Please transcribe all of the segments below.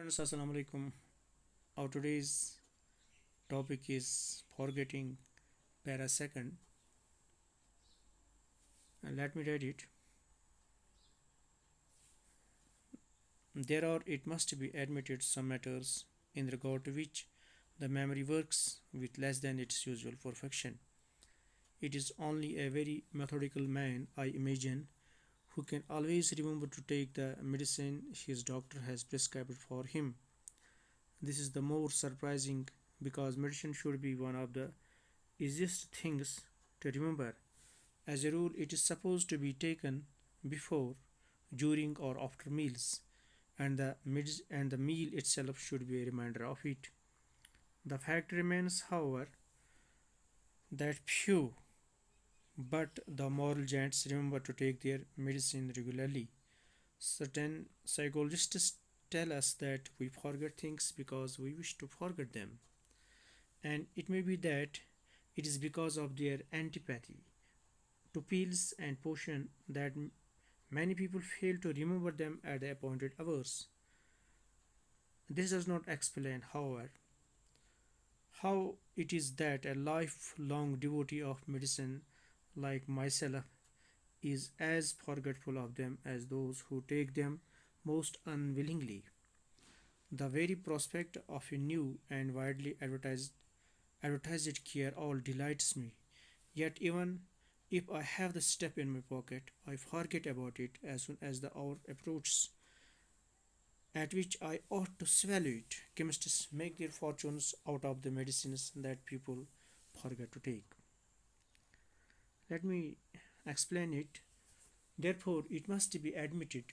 Friends, Assalamu alaikum. Our today's topic is forgetting para second. And let me read it. There are, it must be admitted, some matters in regard to which the memory works with less than its usual perfection. It is only a very methodical man, I imagine, who can always remember to take the medicine his doctor has prescribed for him. This is the more surprising because medicine should be one of the easiest things to remember. As a rule, it is supposed to be taken before, during, or after meals, and the meal itself should be a reminder of it. The fact remains, however, that few but the moral giants remember to take their medicine regularly. Certain psychologists tell us that we forget things because we wish to forget them, and it may be that it is because of their antipathy to pills and potion that many people fail to remember them at the appointed hours. This does not explain, however, how it is that a lifelong devotee of medicine like myself is as forgetful of them as those who take them most unwillingly. The very prospect of a new and widely advertised cure all delights me. Yet even if I have the step in my pocket, I forget about it as soon as the hour approaches at which I ought to swallow it. Chemists make their fortunes out of the medicines that people forget to take. Let me explain it. Therefore, it must be admitted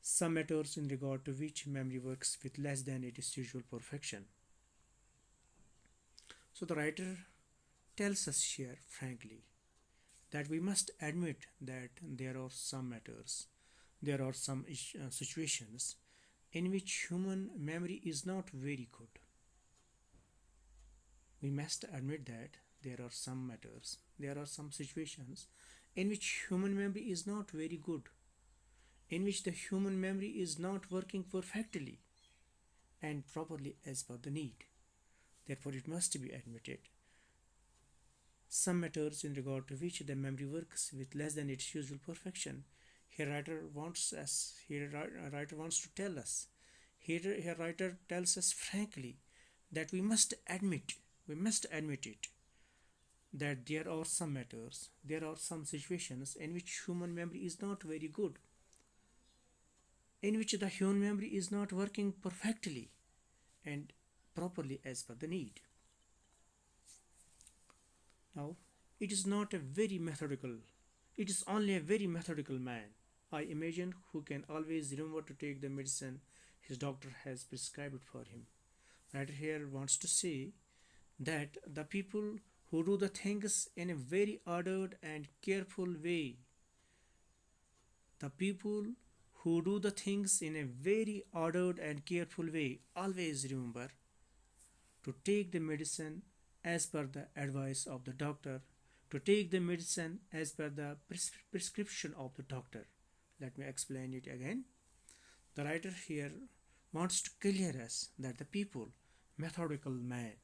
some matters in regard to which memory works with less than its usual perfection. So the writer tells us here frankly that we must admit that there are some matters, there are some situations in which human memory is not very good. We must admit that there are some matters, there are some situations in which human memory is not very good, in which the human memory is not working perfectly and properly as per the need. Therefore, it must be admitted some matters in regard to which the memory works with less than its usual perfection. Here writer wants to tell us. Here writer tells us frankly that we must admit it, that there are some matters, there are some situations in which human memory is not very good, in which the human memory is not working perfectly and properly as per the need. Now, it is not a very methodical, it is only a very methodical man, I imagine, who can always remember to take the medicine his doctor has prescribed for him. Writer here wants to say that the people who do the things in a very ordered and careful way, the people who do the things in a very ordered and careful way always remember to take the medicine as per the advice of the doctor, to take the medicine as per the prescription of the doctor. Let me explain it again. The writer here wants to clear us that the people, methodical man,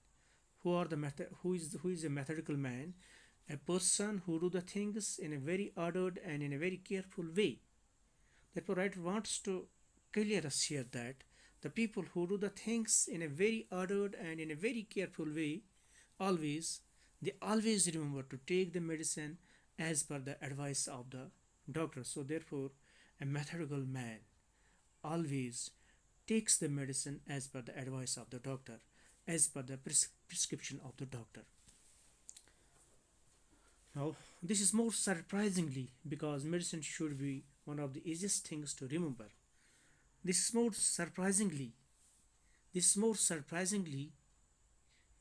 who is a methodical man, a person who do the things in a very ordered and in a very careful way. Therefore, writer wants to clear us here that the people who do the things in a very ordered and in a very careful way always they always remember to take the medicine as per the advice of the doctor. So therefore, a methodical man always takes the medicine as per the advice of the doctor, as per the prescription of the doctor. Now, this is more surprisingly because medicine should be one of the easiest things to remember. This is more surprisingly, this is more surprisingly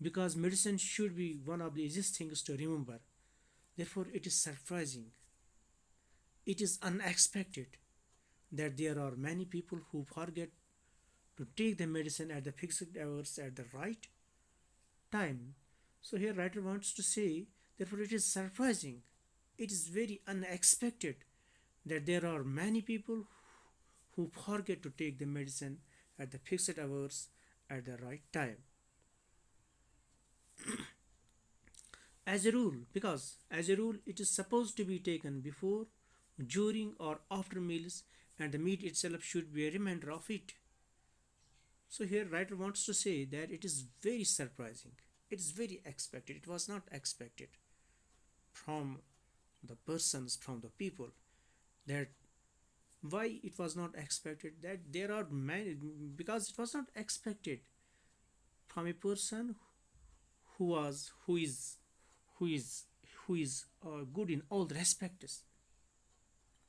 because medicine should be one of the easiest things to remember. Therefore, it is surprising, it is unexpected that there are many people who forget to take the medicine at the fixed hours at the right time. So here writer wants to say, therefore it is surprising, it is very unexpected that there are many people who forget to take the medicine at the fixed hours at the right time. As a rule, it is supposed to be taken before, during, or after meals, and the meal itself should be a reminder of it. So here, writer wants to say that it is very surprising. It is very expected. It was not expected from the persons, from the people, that why it was not expected, that there are many, because it was not expected from a person who was who is who is good in all the respects,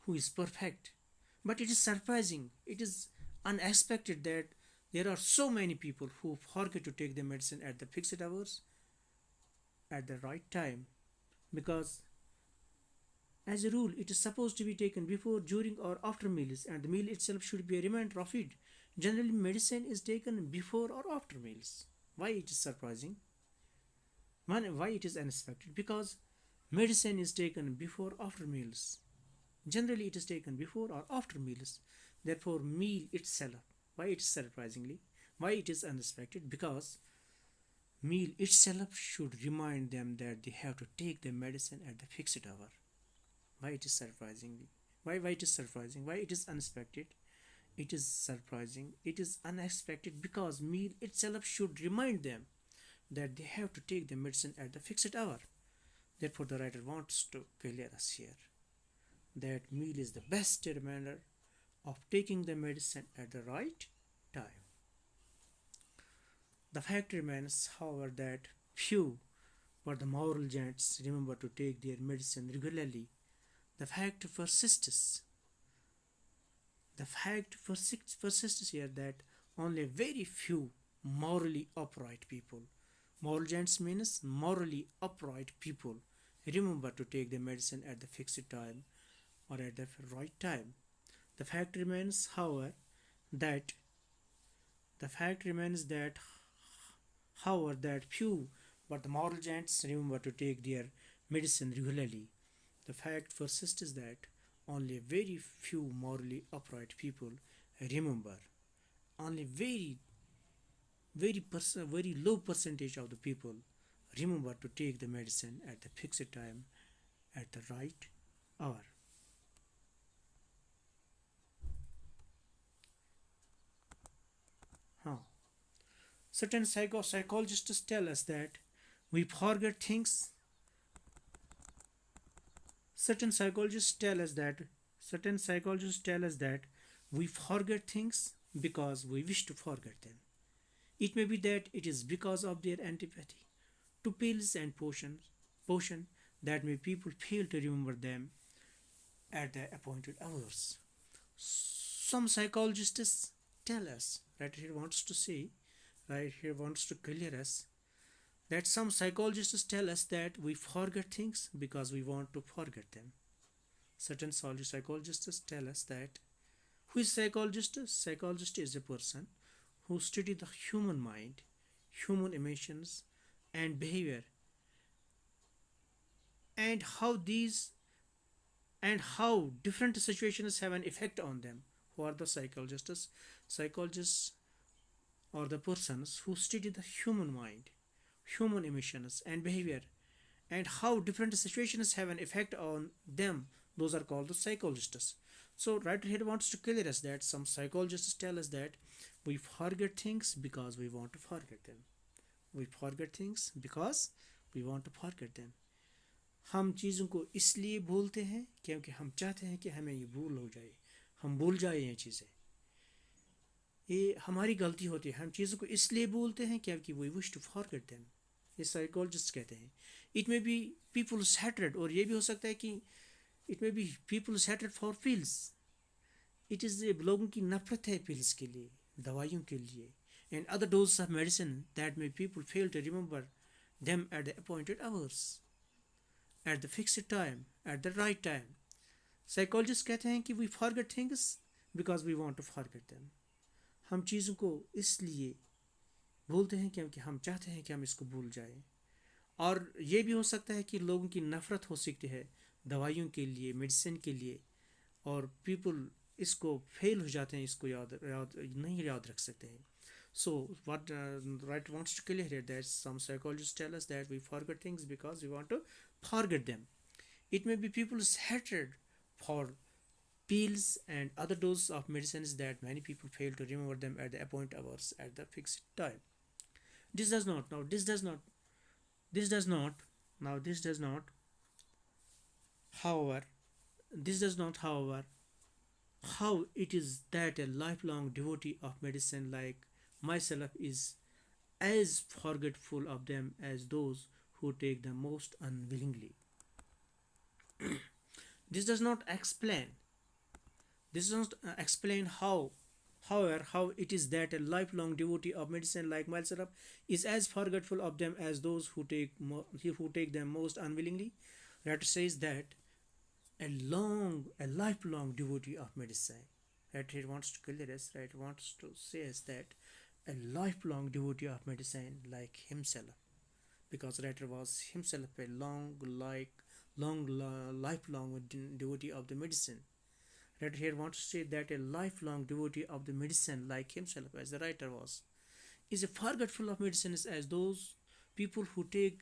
who is perfect. But it is surprising, it is unexpected that there are so many people who forget to take the medicine at the fixed hours at the right time, because as a rule it is supposed to be taken before, during, or after meals, and the meal itself should be a reminder of it. Generally medicine is taken before or after meals. Why it is surprising? Why it is unexpected? Because medicine is taken before or after meals. Generally it is taken before or after meals. Therefore meal itself, why it is surprisingly, why it is unexpected? Because meal itself should remind them that they have to take the medicine at the fixed hour. Why it is surprisingly, why it is surprising, why it is unexpected? It is surprising, it is unexpected, because meal itself should remind them that they have to take the medicine at the fixed hour. Therefore the writer wants to clear us here that meal is the best reminder of taking the medicine at the right time. The fact remains, however, that few but the moral giants remember to take their medicine regularly. The fact persists. The fact persists here that only very few morally upright people, moral giants means morally upright people, remember to take the medicine at the fixed time or at the right time. The fact remains, however, that the fact remains that however that few but the moral giants remember to take their medicine regularly. The fact persists that only very few morally upright people remember. Only very low percentage of the people remember to take the medicine at the fixed time at the right hour. Huh. Certain psychologists tell us that we forget things. Certain psychologists tell us that certain psychologists tell us that we forget things because we wish to forget them. It may be that it is because of their antipathy to pills and potion that may people fail to remember them at the appointed hours. Some psychologists tell us, right here wants to clear us that some psychologists tell us that we forget things because we want to forget them. Certain psychologists tell us that who is psychologist? Psychologist is a person who study the human mind, human emotions and behavior, and how different situations have an effect on them. Who are the psychologists? Psychologists are the persons who study the human mind, human emotions and behavior, and how different situations have an effect on them. Those are called the psychologists. So right here wants to clear us that some psychologists tell us that we forget things because we want to forget them. We forget things because we want to forget them. हम चीज़ों को इसलिए भूलते हैं क्योंकि हम चाहते हैं कि हमें ये भूल हो जाए, हम भूल जाए ये चीज़ें. ये हमारी गलती होती है, हम चीज़ों को इसलिए भूलते हैं क्योंकि we wish to forget them. ये साइकोलॉजिस्ट कहते हैं. It may be people's hatred, और ये भी हो सकता है कि it may be people's hatred for pills. It is लोगों की नफरत है पिल्स के लिए, दवाइयों के लिए, and other dose of medicine that may people fail to remember them at the appointed hours, at the fixed time, at the right time. Psychologists कहते हैं कि we forget things because we want to forget them. हम चीज़ों को इसलिए भूलते हैं क्योंकि हम चाहते हैं कि हम इसको भूल जाएं. और ये भी हो सकता है कि लोगों की नफ़रत हो सकती है दवाइयों के लिए, मेडिसिन के लिए, और पीपल इसको फेल हो जाते हैं, इसको याद याद नहीं याद रख सकते हैं. So what Wright wants to clear here that some psychologists tell us that we forget things because we want to forget them. It may be people's hatred for pills and other doses of medicines that many people fail to remember them at the appointed hours at the fixed time. This does not, now this does not, this does not, now this does not, however, this does not, however, how it is that a lifelong devotee of medicine like myself is as forgetful of them as those who take them most unwillingly. This does not explain. This does not explain how, however, how it is that a lifelong devotee of medicine like myself is as forgetful of them as those who take them most unwillingly. That says that a lifelong devotee of medicine. That he wants to clear us. Right, wants to say us that a lifelong devotee of medicine like himself, because writer was himself a lifelong devotee of the medicine. Writer here wants to say that a lifelong devotee of the medicine like himself, as the writer was, is a forgetful of medicines as those people who take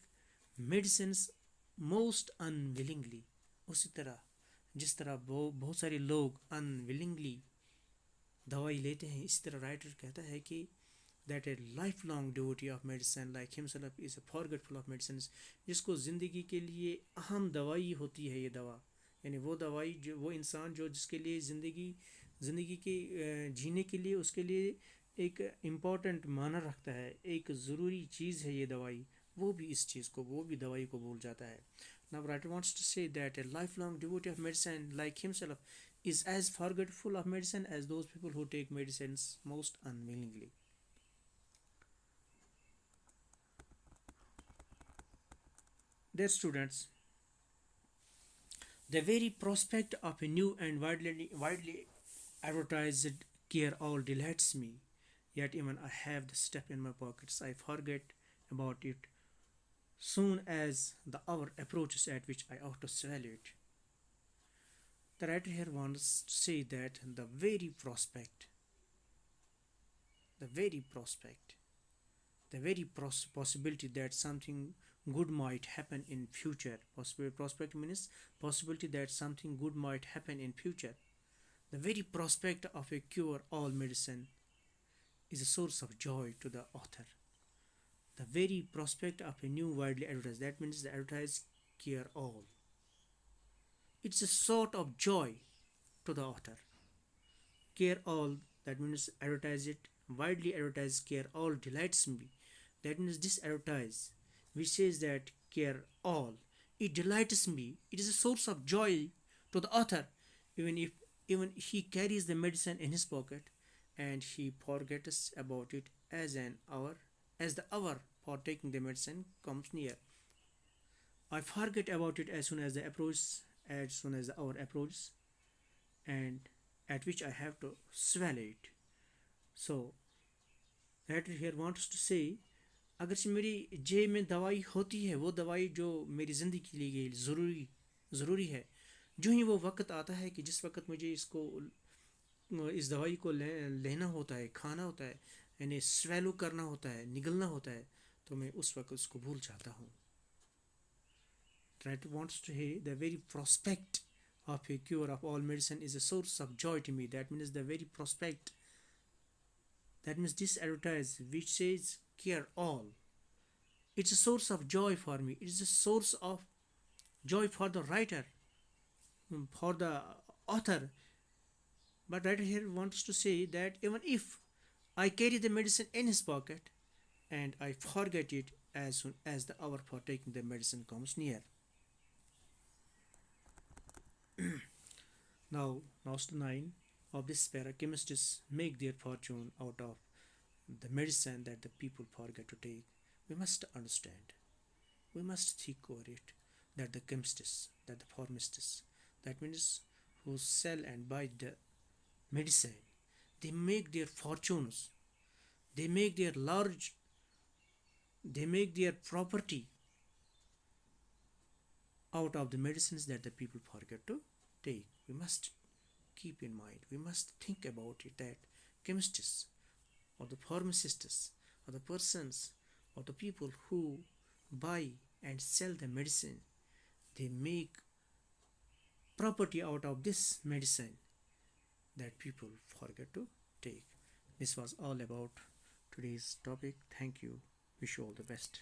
medicines most unwillingly. उसी तरह जिस तरह बहुत सारे लोग unwillingly दवाई लेते हैं, इसी तरह राइटर कहता है कि that A life long devotee of medicine like himself is a forgetful of medicine, जिसको ज़िंदगी के लिए अहम दवाई होती है ये दवा, यानी वो दवाई जो वो इंसान जो जिसके लिए ज़िंदगी के जीने के लिए उसके लिए एक इम्पॉर्टेंट माना रखता है, एक ज़रूरी चीज़ है ये दवाई, वो भी इस चीज़ को, वो भी दवाई को भूल जाता है. Now writer wants to say that a lifelong devotee of medicine like himself is as forgetful of medicine as those people who take medicines most unwillingly. Dear students, the very prospect of a new and widely advertised care all delights me. Yet even I have the stuff in my pockets, I forget about it soon as the hour approaches at which I ought to swallow it. The writer here wants to say that the very prospect, the very possibility that something good might happen in future. Prospect means possibility that something good might happen in future. The very prospect of a cure all medicine is a source of joy to the author. The very prospect of a new widely advertised, that means the advertised cure all. It's a sort of joy to the author. Care all, that means advertise it, widely advertised care all delights me. That means this advertise, which says that care all, it delights me. It is a source of joy to the author, even if even he carries the medicine in his pocket and he forgets about it as the hour for taking the medicine comes near. I forget about it as soon as the hour approaches, and at which I have to swallow it. So, writer here wants to say, अगर से मेरी जेब में दवाई होती है, वो दवाई जो मेरी ज़िंदगी के लिए ज़रूरी है, जो ही वो वक्त आता है कि जिस वक्त मुझे इस दवाई को लेना होता है, खाना होता है, यानी स्वेलो करना होता है, निगलना होता है, तो मैं उस वक्त उसको भूल जाता हूँ. Writer wants to say the very prospect of a cure of all medicine is a source of joy to me. That means the very prospect, that means this advertise which says cure all, it's a source of joy for me. It is a source of joy for the writer, for the author. But writer here wants to say that even if I carry the medicine in his pocket and I forget it as soon as the hour for taking the medicine comes near. Now, last 9 of this para, chemists make their fortune out of the medicine that the people forget to take. We must understand, we must think over it, that the chemists, that the pharmacists, that means who sell and buy the medicine, they make their fortunes, they make their property out of the medicines that the people forget to take. We must keep in mind, we must think about it, that chemists or the pharmacists or the persons or the people who buy and sell the medicine, they make property out of this medicine that people forget to take. This was all about today's topic. Thank you. Wish you all the best.